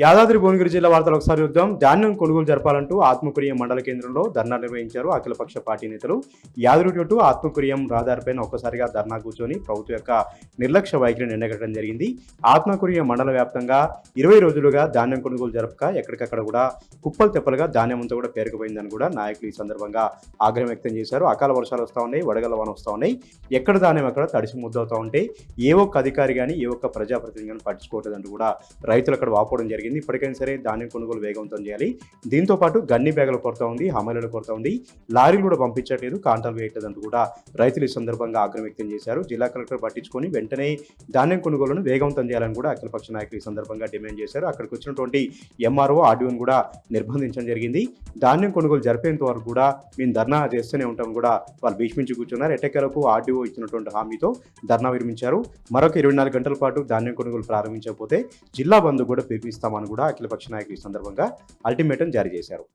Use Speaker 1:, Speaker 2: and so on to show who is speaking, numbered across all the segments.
Speaker 1: యాదాద్రి భువనగిరి జిల్లా వార్తలు ఒకసారి చూద్దాం. ధాన్యం కొనుగోలు జరపాలంటూ ఆత్మకూరియం మండల కేంద్రంలో ధర్నా నిర్వహించారు అఖిలపక్ష పార్టీ నేతలు. యాదగిరి టు ఆత్మకూరియం రహదారిపైన ఒక్కసారిగా ధర్నా కూర్చొని ప్రభుత్వం యొక్క నిర్లక్ష్య వైఖరిని ఎండగట్టడం జరిగింది. ఆత్మకూరియం మండల వ్యాప్తంగా 20 రోజులుగా ధాన్యం కొనుగోలు జరపక ఎక్కడికక్కడ కూడా కుప్పలు తెప్పలుగా ధాన్యం అంతా కూడా పేరుకుపోయిందని కూడా నాయకులు ఈ సందర్భంగా ఆగ్రహం వ్యక్తం చేశారు. అకాల వర్షాలు వస్తూ ఉన్నాయి, వడగళ్ల వాన వస్తూ ఉన్నాయి. ఎక్కడ ధాన్యం అక్కడ తడిసి ముద్దవుతూ ఉంటే ఏ ఒక్క అధికారి కానీ ఏ ఒక్క ప్రజాప్రతినిధి కానీ పట్టించుకోవట్లేదంటూ కూడా రైతులు అక్కడ వాపోవడం జరిగింది. ఇప్పటికైనా సరే ధాన్యం కొనుగోలు వేగవంతం చేయాలి. దీంతో పాటు గన్ని బ్యాగుల కొరత ఉంది, హమాలీల కొరత ఉంది, లారీలు కూడా పంపించట్లేదు, కాంటాలు వేయట్లేదంటూ కూడా రైతులు ఈ సందర్భంగా ఆగ్రహం వ్యక్తం చేశారు. జిల్లా కలెక్టర్ పట్టించుకొని వెంటనే ధాన్యం కొనుగోలును వేగవంతం చేయాలని కూడా అఖిలపక్ష నాయకులు ఈ సందర్భంగా డిమాండ్ చేశారు. అక్కడికి వచ్చినటువంటి ఎంఆర్ఓ, ఆర్డీఓను కూడా నిర్బంధించడం జరిగింది. ధాన్యం కొనుగోలు జరిపేంత వరకు కూడా మేము ధర్నా చేస్తూనే ఉంటాం కూడా వాళ్ళు భీష్మించి కూర్చున్నారు. ఎట్టకేలకు ఆర్డీఓ ఇచ్చినటువంటి హామీతో ధర్నా విరమించారు. మరొక 24 గంటల పాటు ధాన్యం కొనుగోలు ప్రారంభించకపోతే జిల్లా బంద్ కూడా పిలిపిస్తామని కూడా అఖిలపక్ష నాయకులు ఈ సందర్భంగా అల్టిమేటం జారీ చేశారు.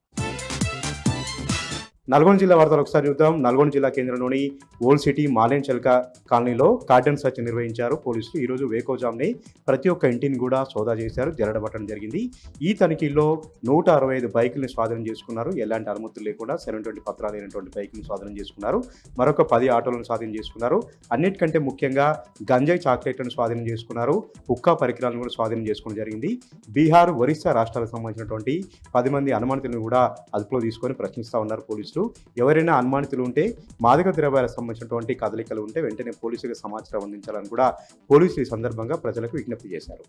Speaker 1: నల్గొండ జిల్లా వార్తలు ఒకసారి చూద్దాం. నల్గొండ జిల్లా కేంద్రంలోని ఓల్డ్ సిటీ మాలేన్ చల్క కాలనీలో కార్డన్ సర్చ్ నిర్వహించారు పోలీసులు. ఈరోజు వేకోజామ్ని ప్రతి ఒక్క ఇంటిని కూడా సోదా చేశారు, జరడబట్టడం జరిగింది. ఈ తనిఖీల్లో 165 బైకులను స్వాధీనం చేసుకున్నారు. ఎలాంటి అనుమతులు లేకుండా 720 పత్రాలు లేనటువంటి బైకులను స్వాధీనం చేసుకున్నారు. మరొక 10 ఆటోలను స్వాధీనం చేసుకున్నారు. అన్నిటికంటే ముఖ్యంగా గంజాయి చాక్లెట్లను స్వాధీనం చేసుకున్నారు. హుక్కా పరికరాలను కూడా స్వాధీనం చేసుకోవడం జరిగింది. బీహార్, ఒరిస్సా రాష్ట్రాలకు సంబంధించినటువంటి 10 మంది అనుమానితులను కూడా అదుపులో తీసుకొని ప్రశ్నిస్తూ ఉన్నారు పోలీసులు. ఎవరైనా అనుమానితులు ఉంటే, మాదక ద్రవ్యాలకు సంబంధించినటువంటి కదలికలు ఉంటే వెంటనే పోలీసులకు సమాచారం అందించాలని కూడా పోలీసులు ఈ సందర్భంగా ప్రజలకు విజ్ఞప్తి చేశారు.